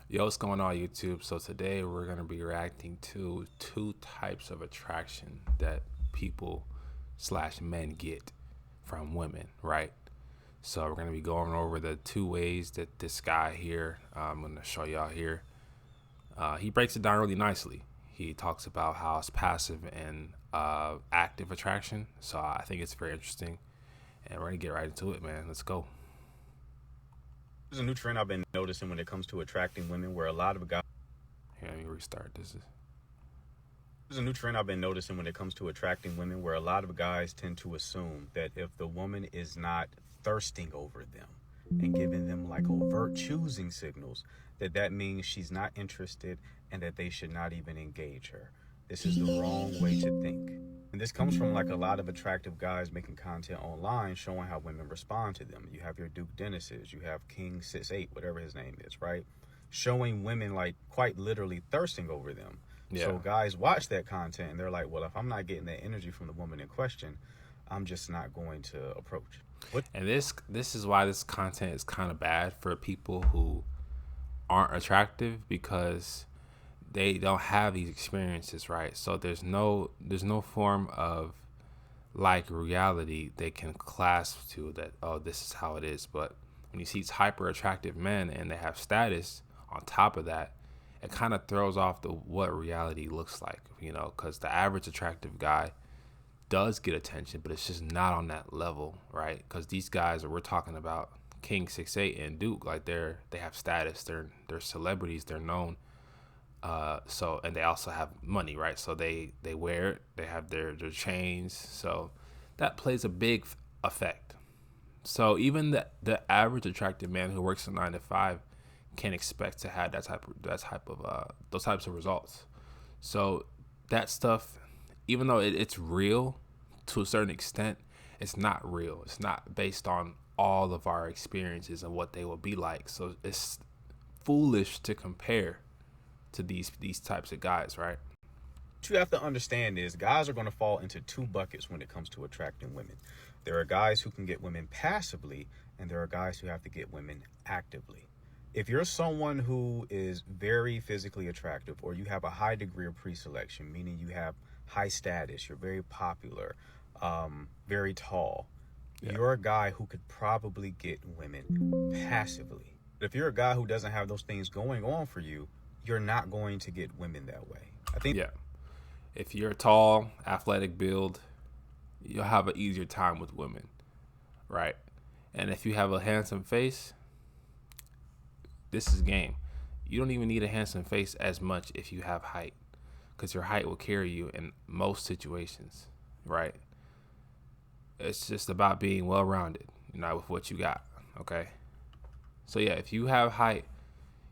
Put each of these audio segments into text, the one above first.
Yo, what's going on, YouTube? So today we're gonna be reacting to two types of attraction that people/men get from women, right? So we're gonna be going over the two ways that this guy here, I'm gonna show y'all here. He breaks it down really nicely. He talks about how it's passive and active attraction. So I think it's very interesting, and we're gonna get right into it, man. Let's go. There's a new trend I've been noticing when it comes to attracting women where a lot of guys Here, let me restart. This is There's a new trend I've been noticing when it comes to attracting women where a lot of guys tend to assume that if the woman is not thirsting over them and giving them like overt choosing signals, that means she's not interested and that they should not even engage her. This is the wrong way to think. And this comes from like a lot of attractive guys making content online showing how women respond to them. You have your Duke Dennises, you have King 68, whatever his name is, right? Showing women like quite literally thirsting over them. yeah. So guys watch that content and they're like, well, if I'm not getting that energy from the woman in question, I'm just not going to approach. What? And this is why this content is kind of bad for people who aren't attractive because they don't have these experiences, right? So there's no form of like reality they can clasp to that, oh, this is how it is. But when you see hyper attractive men and they have status on top of that, it kind of throws off the what reality looks like, because the average attractive guy does get attention, but it's just not on that level, right? Because these guys that we're talking about, King 68 and Duke, like they have status, they're celebrities, they're known. So and they also have money, right? So they wear it, they have their chains, so that plays a big effect. So even the average attractive man who works a 9 to 5 can expect to have those types of results. So that stuff, even though it's real to a certain extent, it's not real. It's not based on all of our experiences and what they will be like. So it's foolish to compare to these types of guys, right? What you have to understand is guys are going to fall into two buckets when it comes to attracting women. There are guys who can get women passively, and there are guys who have to get women actively. If you're someone who is very physically attractive or you have a high degree of pre-selection, meaning you have high status, you're very popular, very tall, Yeah. you're a guy who could probably get women passively. But if you're a guy who doesn't have those things going on for you, you're not going to get women that way. I think Yeah. If you're tall, athletic build, you'll have an easier time with women, right? And if you have a handsome face, this is game. You don't even need a handsome face as much if you have height, because your height will carry you in most situations, right? It's just about being well rounded, with what you got, okay? So yeah, if you have height,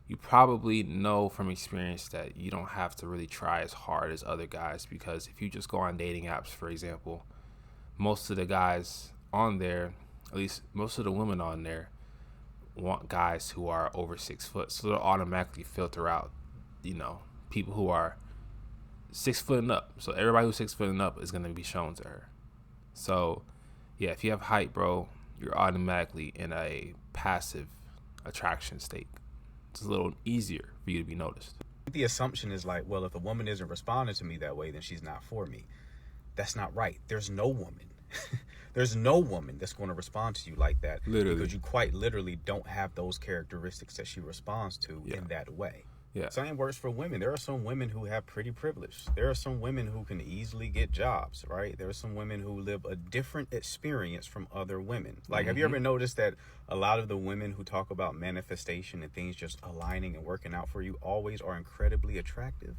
you probably know from experience that you don't have to really try as hard as other guys, because if you just go on dating apps, for example, most of the guys on there, at least most of the women on there, want guys who are over 6 foot. So they'll automatically filter out, people who are 6 foot and up. So everybody who's 6 foot and up is going to be shown to her. So yeah, if you have height, bro, you're automatically in a passive attraction state. It's a little easier for you to be noticed. the assumption is like, well, if a woman isn't responding to me that way, then she's not for me. That's not right. There's no woman. There's no woman that's going to respond to you like that. Literally. Because you quite literally don't have those characteristics that she responds to Yeah. in that way. Yeah. Same works for women. There are some women who have pretty privilege. There are some women who can easily get jobs, right? There are some women who live a different experience from other women. Like, have you ever noticed that a lot of the women who talk about manifestation and things just aligning and working out for you always are incredibly attractive?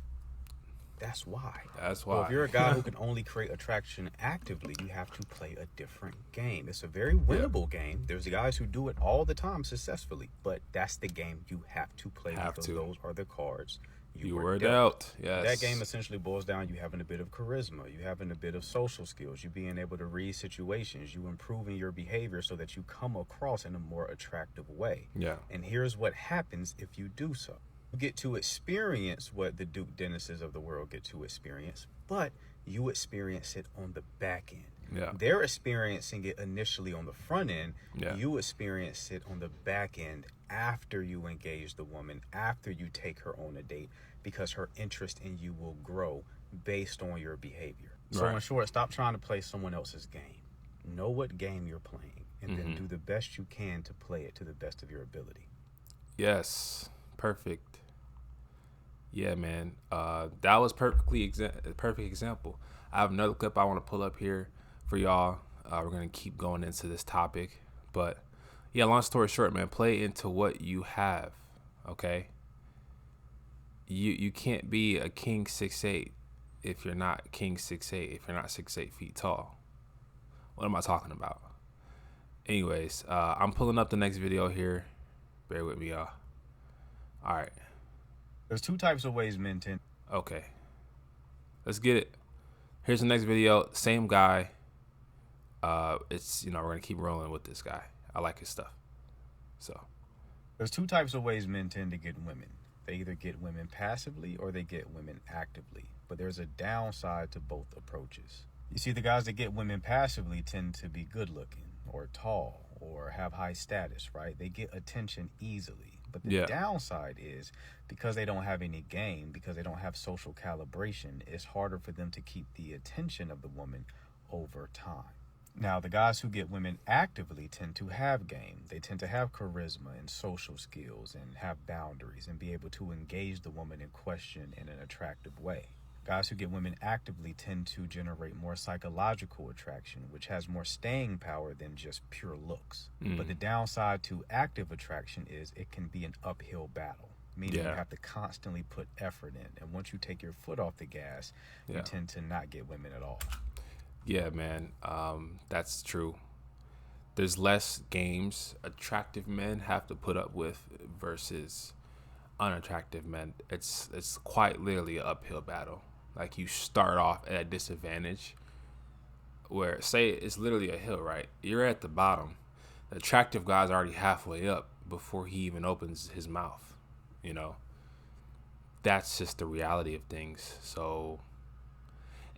That's why. That's Well, why. if you're a guy who can only create attraction actively, you have to play a different game. It's a very winnable game. There's guys who do it all the time successfully, but that's the game you have to play Have because to. those are the cards You were dealt. Yes. That game essentially boils down you having a bit of charisma, you having a bit of social skills, you being able to read situations, you improving your behavior so that you come across in a more attractive way. Yeah. And here's what happens if you do so. You get to experience what the Duke Dennises of the world get to experience, but you experience it on the back end. Yeah. They're experiencing it initially on the front end. Yeah. You experience it on the back end after you engage the woman, after you take her on a date, because her interest in you will grow based on your behavior. So in short, stop trying to play someone else's game. Know what game you're playing, and then do the best you can to play it to the best of your ability. Yes. Perfect. Yeah, man. That was perfect example. I have another clip I want to pull up here for y'all. We're gonna keep going into this topic, but yeah. Long story short, man, play into what you have. Okay. You can't be a king 6'8" if you're not king 6'8", if you're not 6'8" feet tall. What am I talking about? Anyways, I'm pulling up the next video here. Bear with me, y'all. All right. There's two types of ways men tend. Okay. Let's get it. Here's the next video. Same guy. We're gonna keep rolling with this guy. I like his stuff. So there's two types of ways men tend to get women. They either get women passively or they get women actively. But there's a downside to both approaches. You see, the guys that get women passively tend to be good looking or tall or have high status, right? They get attention easily. But the downside is because they don't have any game, because they don't have social calibration, it's harder for them to keep the attention of the woman over time. Now, the guys who get women actively tend to have game. They tend to have charisma and social skills and have boundaries and be able to engage the woman in question in an attractive way. Guys who get women actively tend to generate more psychological attraction, which has more staying power than just pure looks. But the downside to active attraction is it can be an uphill battle, meaning you have to constantly put effort in. And once you take your foot off the gas, you tend to not get women at all. Yeah, man, that's true. There's less games attractive men have to put up with versus unattractive men. It's quite literally an uphill battle. Like, you start off at a disadvantage where, say it's literally a hill, right? You're at the bottom. The attractive guy's already halfway up before he even opens his mouth, you know? That's just the reality of things. So,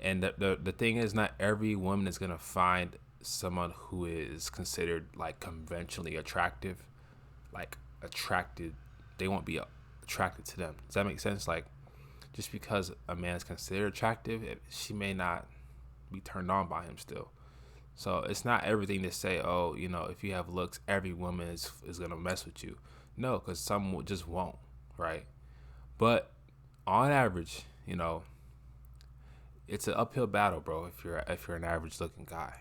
and the thing is, not every woman is going to find someone who is considered, like, conventionally attractive, like, attracted. They won't be attracted to them. Does that make sense? Like, just because a man is considered attractive, she may not be turned on by him still. So it's not everything to say, oh, if you have looks, every woman is going to mess with you. No, because some just won't, right? But on average, it's an uphill battle, bro, if you're an average looking guy.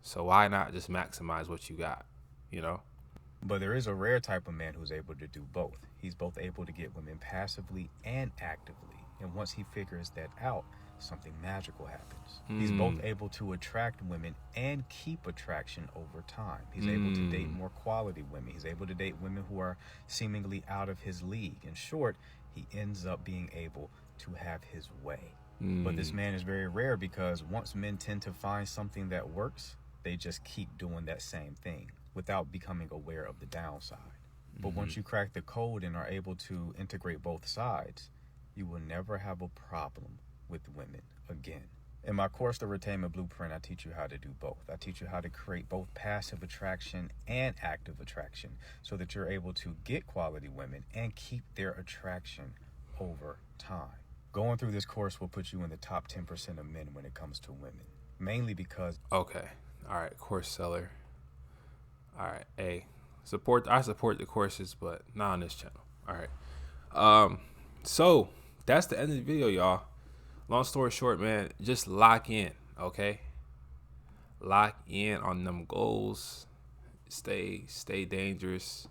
So why not just maximize what you got, But there is a rare type of man who's able to do both. He's both able to get women passively and actively. And once he figures that out, something magical happens. He's both able to attract women and keep attraction over time. He's able to date more quality women. He's able to date women who are seemingly out of his league. In short, he ends up being able to have his way. But this man is very rare because once men tend to find something that works, they just keep doing that same thing without becoming aware of the downside. But once you crack the code and are able to integrate both sides, you will never have a problem with women again. In my course, The Retainment Blueprint, I teach you how to do both. I teach you how to create both passive attraction and active attraction so that you're able to get quality women and keep their attraction over time. Going through this course will put you in the top 10% of men when it comes to women, mainly because... Okay. All right. Course seller. All right. Hey, I support the courses, but not on this channel. All right. So that's the end of the video, y'all. Long story short, man, just lock in, okay? Lock in on them goals. Stay dangerous.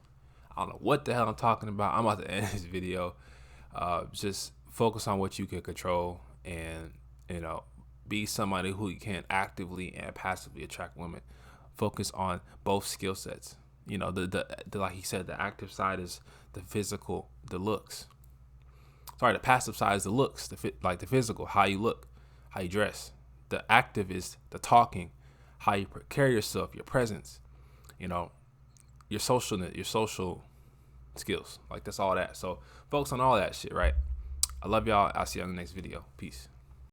I don't know what the hell I'm talking about. I'm about to end this video. Just focus on what you can control and, be somebody who can actively and passively attract women. Focus on both skill sets. The like he said, the active side is the physical, the looks. Sorry, the passive side is the looks, the physical, how you look, how you dress. The active is the talking, how you carry yourself, your presence, your social skills. Like, that's all that. So focus on all that shit, right? I love y'all. I'll see you on the next video. Peace.